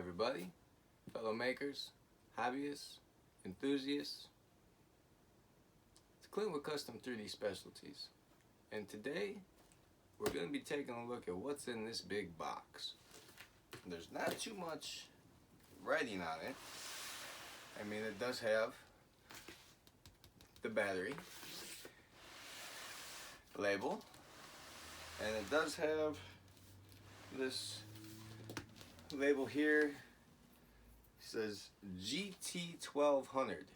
everybody, fellow makers, hobbyists, enthusiasts. It's Clint with Custom 3D Specialties, and today we're going to be taking a look at what's in this big box. There's not too much writing on it. I mean, it does have the battery label, and it does have this label here. It says GT1200.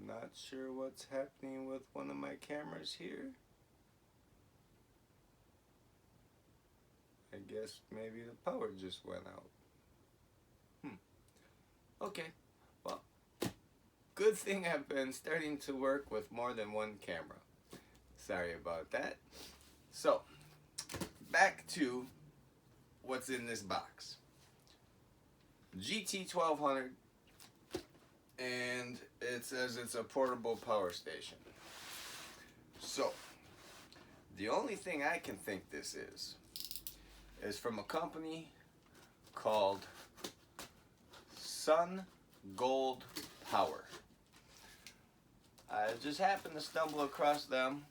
Not sure what's happening with one of my cameras here. I guess maybe the power just went out. Okay, well, good thing I've been starting to work with more than one camera. Sorry about that. So, back to what's in this box. GT1200, and it says it's a portable power station. So, the only thing I can think this is from a company called Sun Gold Power. I just happened to stumble across them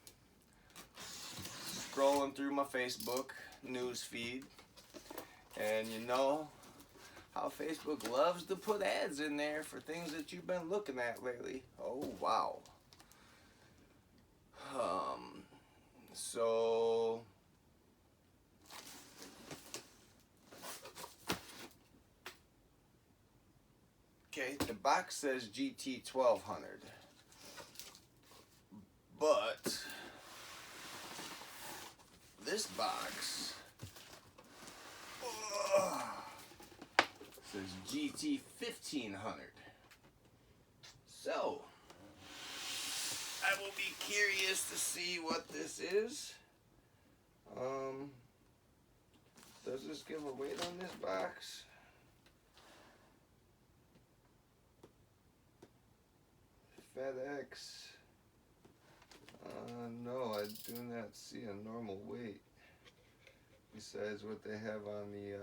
scrolling through my Facebook news feed, and you know how Facebook loves to put ads in there for things that you've been looking at lately. Oh wow. So okay, the box says GT1200, but this box says GT1500. So I will be curious to see what this is. Does this give a weight on this box? FedEx. No, I do not see a normal weight besides what they have on the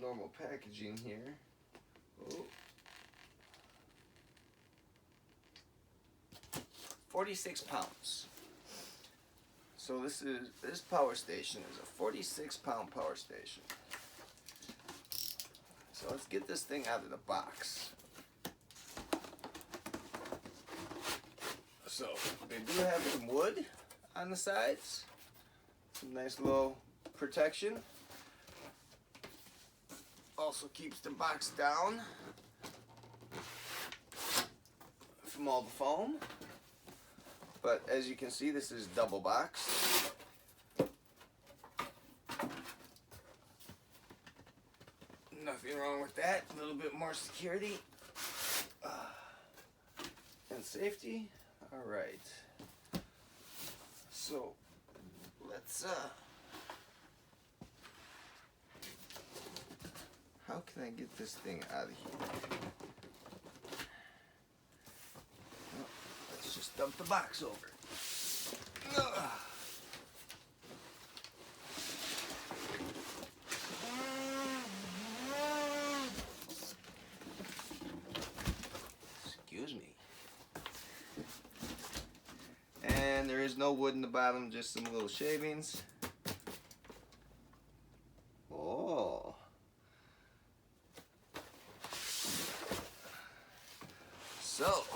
normal packaging here. Oh. 46 pounds. So this power station is a 46-pound power station. So let's get this thing out of the box. So they do have some wood on the sides, some nice little protection. Also keeps the box down from all the foam. But as you can see, this is double boxed. Nothing wrong with that. A little bit more security and safety. All right. So let's how can I get this thing out of here? Well, let's just dump the box over. Excuse me. And there is no wood in the bottom, just some little shavings. Oh. So,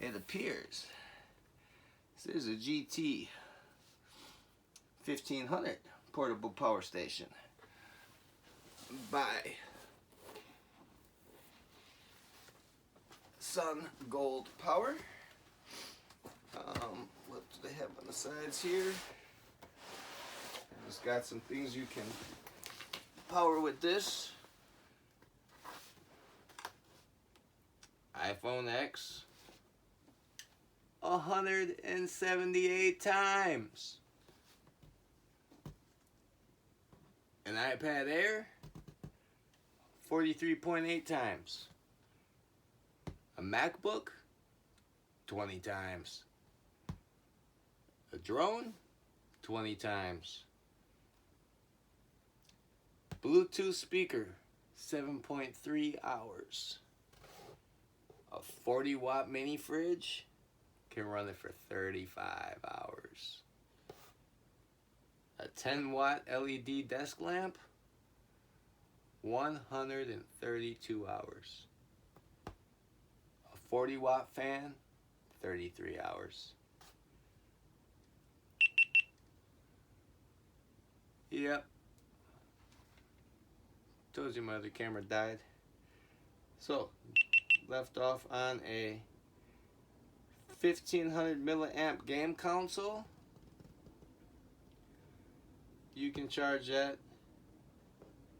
it appears this is a GT1200 Portable Power Station by Sun Gold Power. What do they have on the sides here? It's got some things you can power with this. iPhone X 178 times. An iPad Air 43.8 times. A MacBook 20 times. A drone, 20 times. Bluetooth speaker, 7.3 hours. A 40-watt mini fridge can run it for 35 hours. A 10-watt LED desk lamp, 132 hours. A 40-watt fan, 33 hours. Yep. Told you my other camera died. So, left off on a 1500 milliamp game console. You can charge that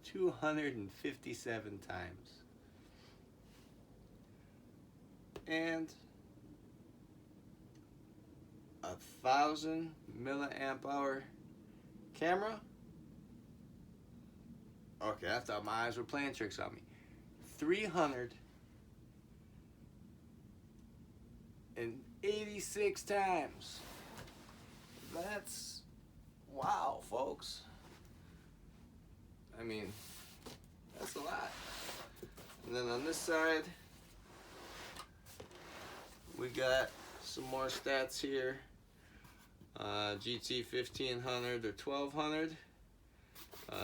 257 times. And 1000 milliamp hour camera. Okay, I thought my eyes were playing tricks on me. 386 times. That's wow, folks. I mean, that's a lot. And then on this side, we got some more stats here. GT1200 or 1200.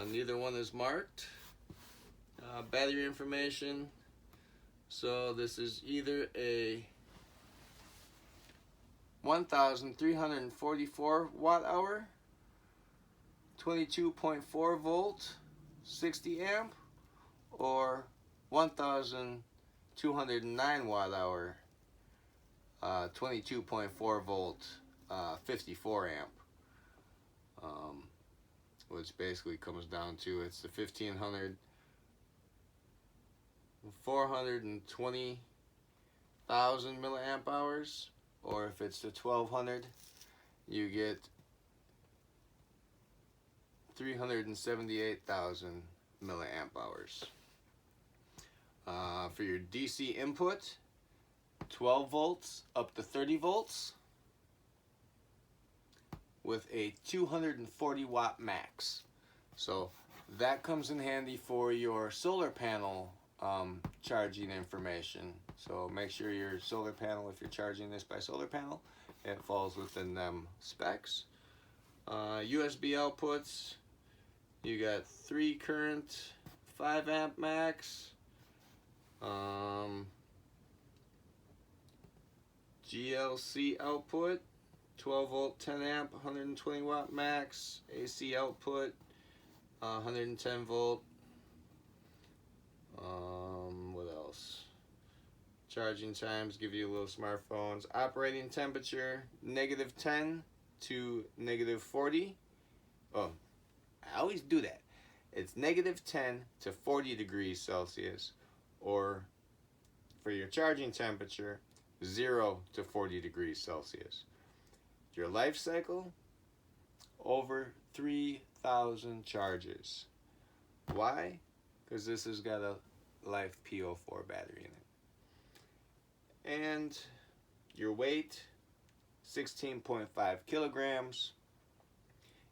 Neither one is marked. Battery information. So this is either a 1344 watt hour, 22.4 volt, 60 amp, or 1209 watt hour, 22.4 volt, 54 amp. Which basically comes down to, it's the 1500, 420,000 milliamp hours, or if it's the 1200, you get 378,000 milliamp hours. For your DC input, 12 volts up to 30 volts with a 240 watt max. So that comes in handy for your solar panel charging information. So make sure your solar panel, if you're charging this by solar panel, it falls within them specs. USB outputs, you got 3 current, 5 amp max, GLC output, 12 volt, 10 amp, 120 watt max, AC output, 110 volt. What else? Charging times, give you little smartphones. Operating temperature, -10 to -40. Oh, I always do that. It's -10 to 40 degrees Celsius, or for your charging temperature, 0 to 40 degrees Celsius. Your life cycle, over 3,000 charges. Why? Because this has got a Life PO4 battery in it. And your weight, 16.5 kilograms.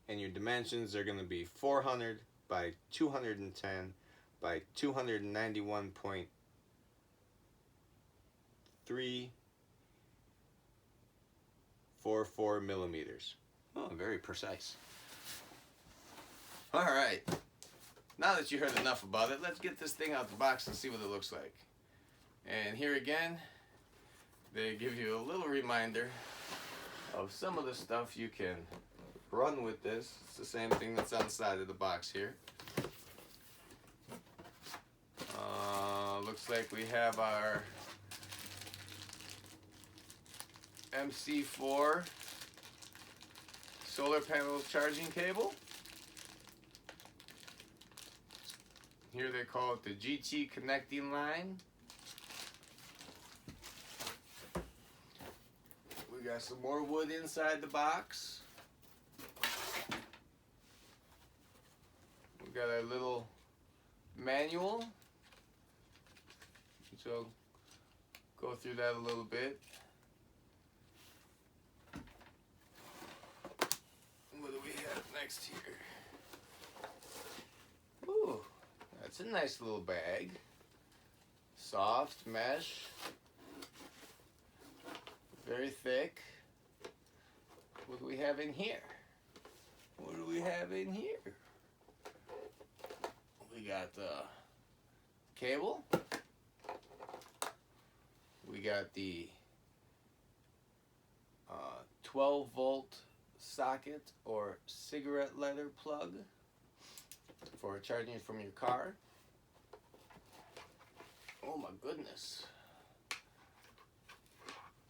And your dimensions are going to be 400 by 210 by 291.344 millimeters. Oh, very precise. All right. Now that you heard enough about it, let's get this thing out the box and see what it looks like. And here again, they give you a little reminder of some of the stuff you can run with this. It's the same thing that's on the side of the box here. Looks like we have our MC4 solar panel charging cable. Here they call it the GT connecting line. We got some more wood inside the box. We got our little manual. So go through that a little bit. next here? Ooh, that's a nice little bag. Soft mesh. Very thick. What do we have in here? What do we have in here? We got the cable. We got the 12-volt socket or cigarette lighter plug for charging from your car. Oh my goodness.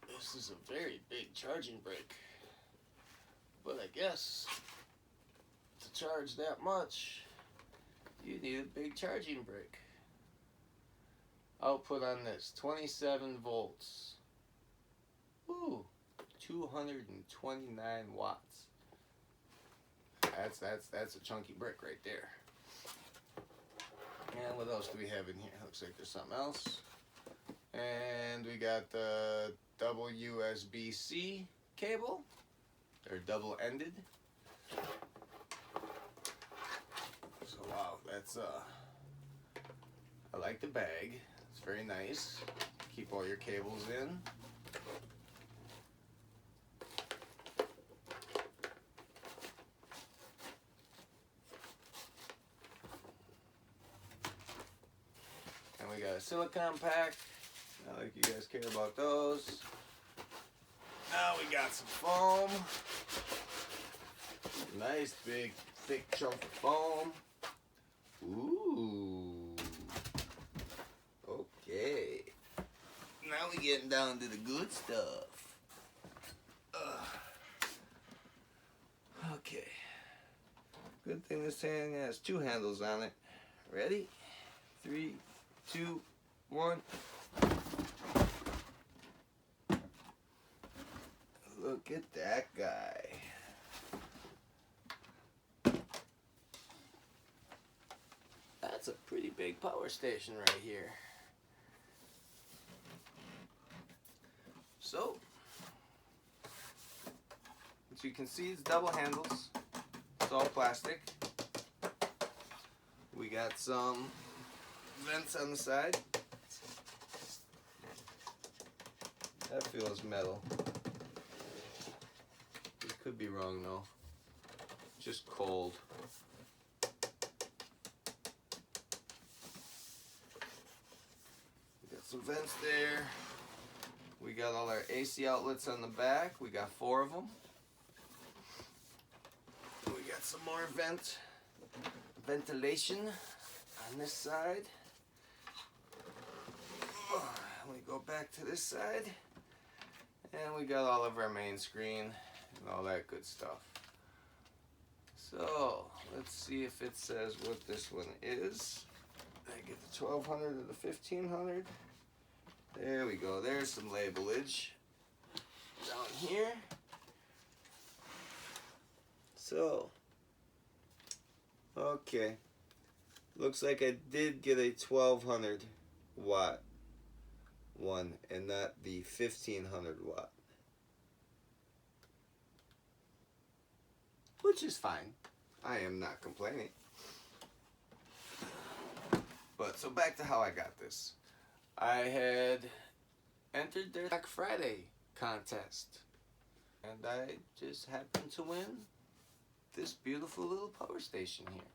This is a very big charging brick. But I guess to charge that much, you need a big charging brick. Output on this, 27 volts. Ooh, 229 watts. That's a chunky brick right there. And what else do we have in here? Looks like there's something else. And we got the double USB-C cable. They're double-ended. So wow, that's I like the bag. It's very nice. Keep all your cables in. And we got a silicone pack. Not like you guys care about those. Now we got some foam. Nice big thick chunk of foam. Ooh. Okay. Now we getting down to the good stuff. Okay. Good thing this thing has two handles on it. Ready? 3, 2, 1. Look at that guy. That's a pretty big power station right here. So, as you can see, it's double handles. It's all plastic. We got some vents on the side. That feels metal. Could be wrong though. Just cold. We got some vents there. We got all our AC outlets on the back. We got 4 of them. We got some more ventilation on this side. We go back to this side. And we got all of our main screen and all that good stuff. So let's see if it says what this one is. I get the 1200 or the 1500. There we go. There's some labelage down here. So, okay. Looks like I did get a 1200 watt one and not the 1500 watt. Which is fine. I am not complaining. But so back to how I got this. I had entered their Black Friday contest. And I just happened to win this beautiful little power station here.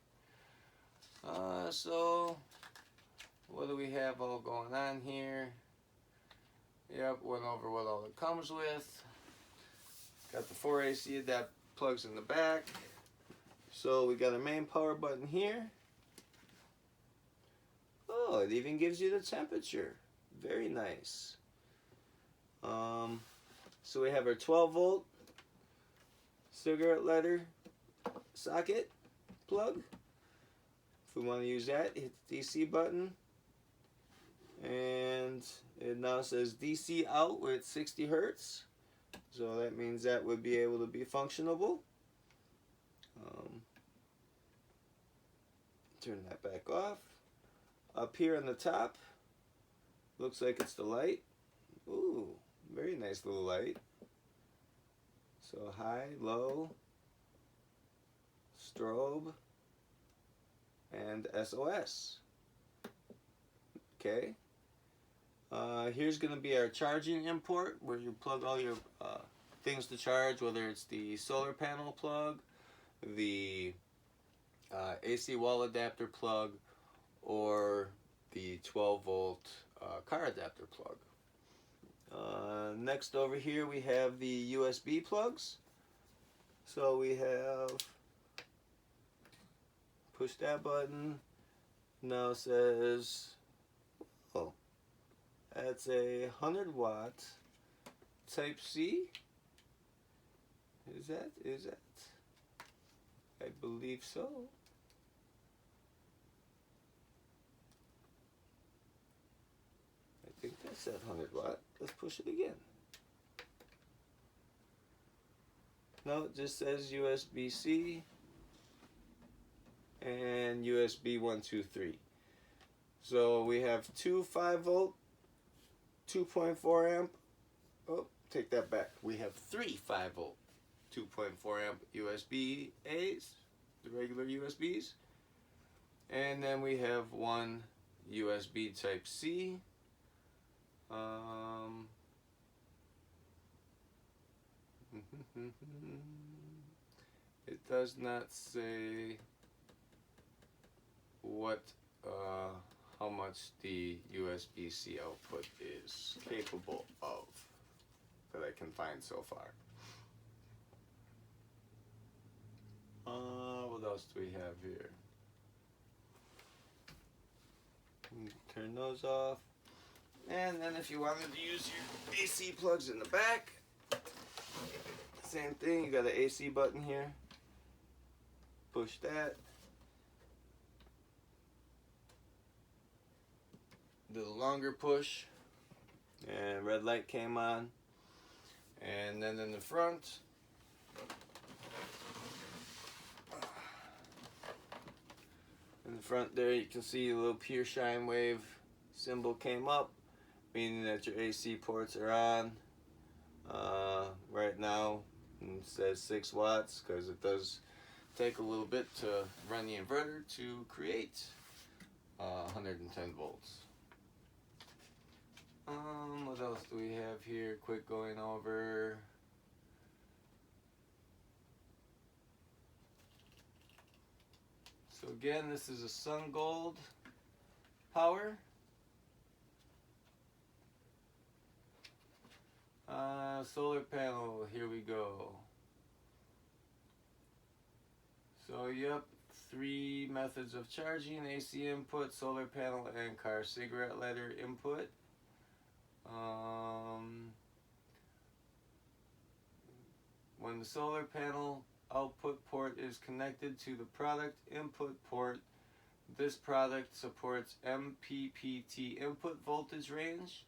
So what do we have all going on here? Yep, went over what all it comes with. Got the 4 AC adapter plugs in the back. So we got a main power button here. Oh, it even gives you the temperature. Very nice. So we have our 12-volt cigarette lighter socket plug. If we want to use that, hit the DC button. And it now says DC out with 60 Hertz. So that means that would be able to be functionable. Turn that back off. Up here on the top, looks like it's the light. Ooh, very nice little light. So high, low, strobe, and SOS. Okay. Here's going to be our charging import, where you plug all your things to charge, whether it's the solar panel plug, the AC wall adapter plug, or the 12 volt car adapter plug. Next over here we have the USB plugs. So we have, push that button, now it says, oh, that's a 100 watt type C. Is that? I believe so. I think that's that 100 watt. Let's push it again. No, it just says USB-C and USB 1, 2, 3. So we have two 5 volt, 2.4 amp. Oh, take that back. We have three 5 volt, 2.4 amp USB-A's, the regular USBs. And then we have one USB type C. It does not say what, how much the USB-C output is capable of that I can find so far. What else do we have here? Turn those off. And then if you wanted to use your AC plugs in the back, same thing, you got an AC button here. Push that. Do the longer push, and red light came on. And then in the front, there you can see a little pure shine wave symbol came up, meaning that your AC ports are on. Right now it says 6 watts because it does take a little bit to run the inverter to create 110 volts. What else do we have here? Quick going over. So again, this is a Sun Gold power. Solar panel, here we go. So yep, 3 methods of charging: AC input, solar panel, and car cigarette lighter input. When the solar panel output port is connected to the product input port, this product supports MPPT input voltage range,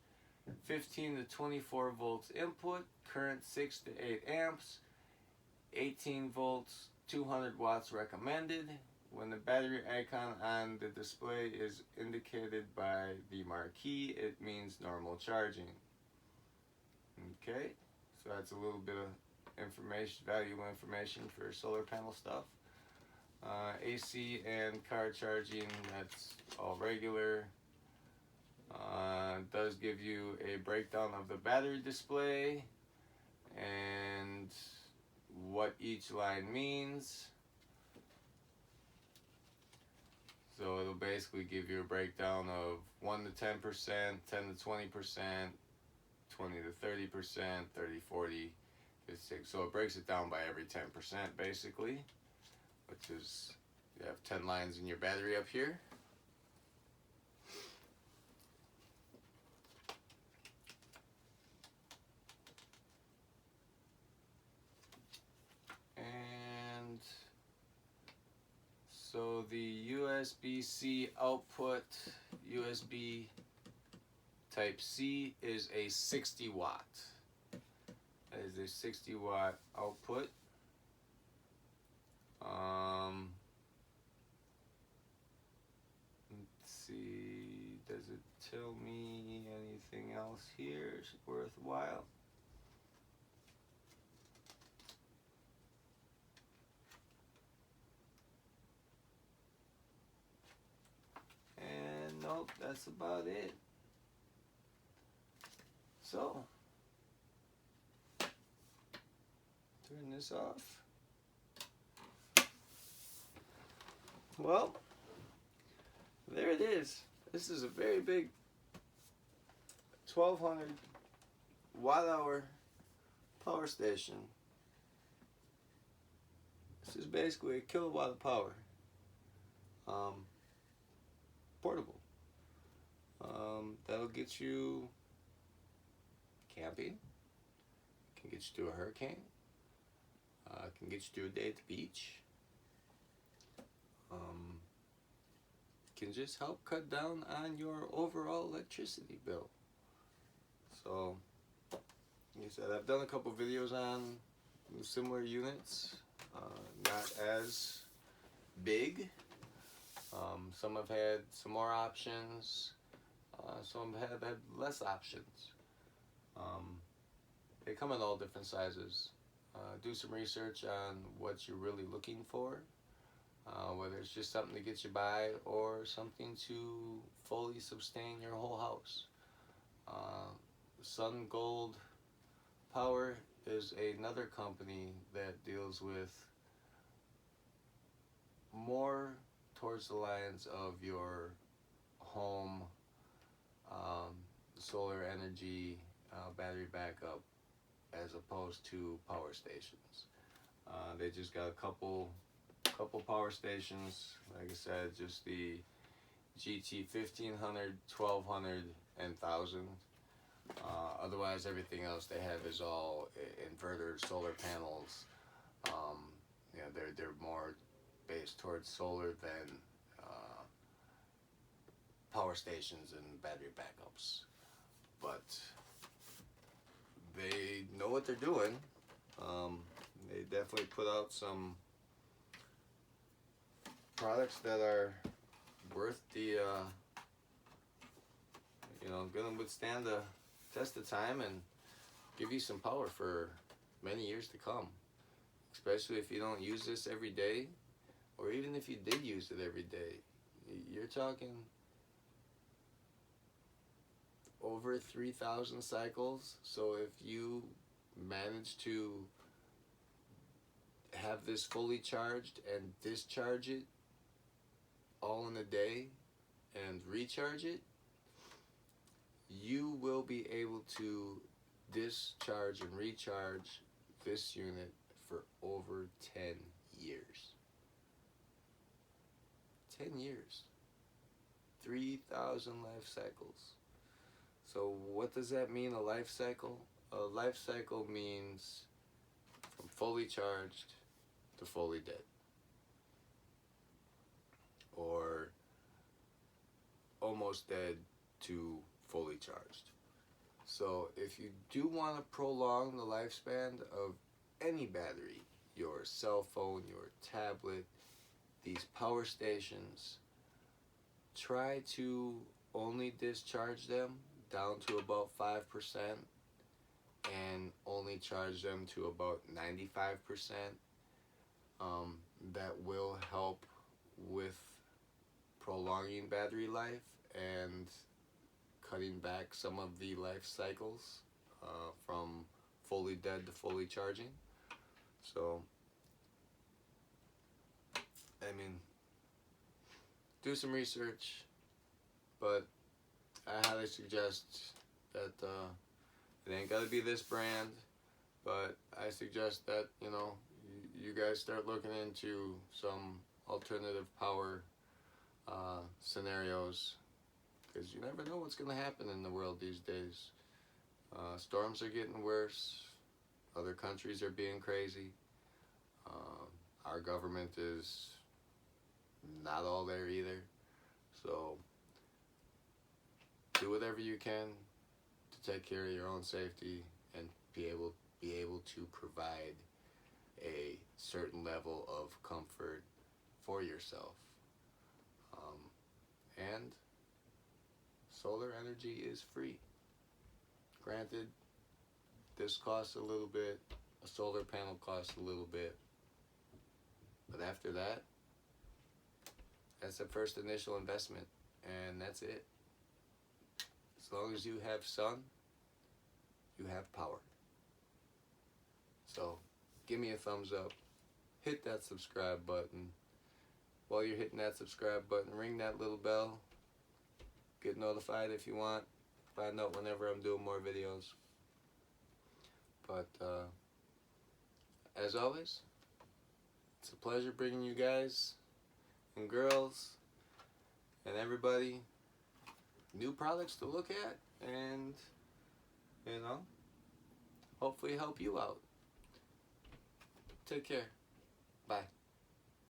15 to 24 volts input, current 6 to 8 amps, 18 volts, 200 watts recommended. When the battery icon on the display is indicated by the marquee, it means normal charging. Okay, so that's a little bit of information, valuable information for solar panel stuff. AC and car charging, that's all regular. Does give you a breakdown of the battery display and what each line means. So it'll basically give you a breakdown of 1 to 10%, 10 to 20%, 20 to 30%, 30, 40, 56. So it breaks it down by every 10% basically, which is, you have 10 lines in your battery up here. And so the USB-C output, USB type C, is a 60 watt. That is a 60 watt output. Let's see, does it tell me anything else here worthwhile? that's about it. So, turn this off. Well, there it is. This is a very big 1200 watt hour power station. This is basically a kilowatt of power. Portable. That'll get you camping, can get you through a hurricane, can get you through a day at the beach, can just help cut down on your overall electricity bill. So, like I said, I've done a couple videos on similar units, not as big. Some have had some more options, some have had less options. They come in all different sizes. Do some research on what you're really looking for, whether it's just something to get you by or something to fully sustain your whole house. Sun Gold Power is another company that deals with more towards the lines of your home solar energy battery backup, as opposed to power stations. They just got a couple power stations. Like I said, just the GT1200, 1200, and 1000. Otherwise, everything else they have is all inverter solar panels. You know, they're more based towards solar than power stations and battery backups. But they know what they're doing. They definitely put out some products that are worth the, you know, gonna withstand the test of time and give you some power for many years to come. Especially if you don't use this every day, or even if you did use it every day. You're talking over 3,000 cycles. So if you manage to have this fully charged and discharge it all in a day and recharge it, you will be able to discharge and recharge this unit for over 10 years. 10 years. 3,000 life cycles. So what does that mean, a life cycle? A life cycle means from fully charged to fully dead. Or almost dead to fully charged. So if you do want to prolong the lifespan of any battery, your cell phone, your tablet, these power stations, try to only discharge them down to about 5% and only charge them to about 95%. That will help with prolonging battery life and cutting back some of the life cycles from fully dead to fully charging. So, I mean, do some research, but I highly suggest that it ain't got to be this brand, but I suggest that, you know, you guys start looking into some alternative power scenarios, because you never know what's going to happen in the world these days. Storms are getting worse. Other countries are being crazy. Our government is not all there either. So do whatever you can to take care of your own safety and be able to provide a certain level of comfort for yourself. And solar energy is free. Granted, this costs a little bit, a solar panel costs a little bit, but after that, that's the first initial investment, and that's it. As long as you have sun, you have power. So give me a thumbs up, hit that subscribe button. While you're hitting that subscribe button, ring that little bell. Get notified if you want. Find out whenever I'm doing more videos. But as always, it's a pleasure bringing you guys and girls and everybody new products to look at and, you know, hopefully help you out. Take care. Bye.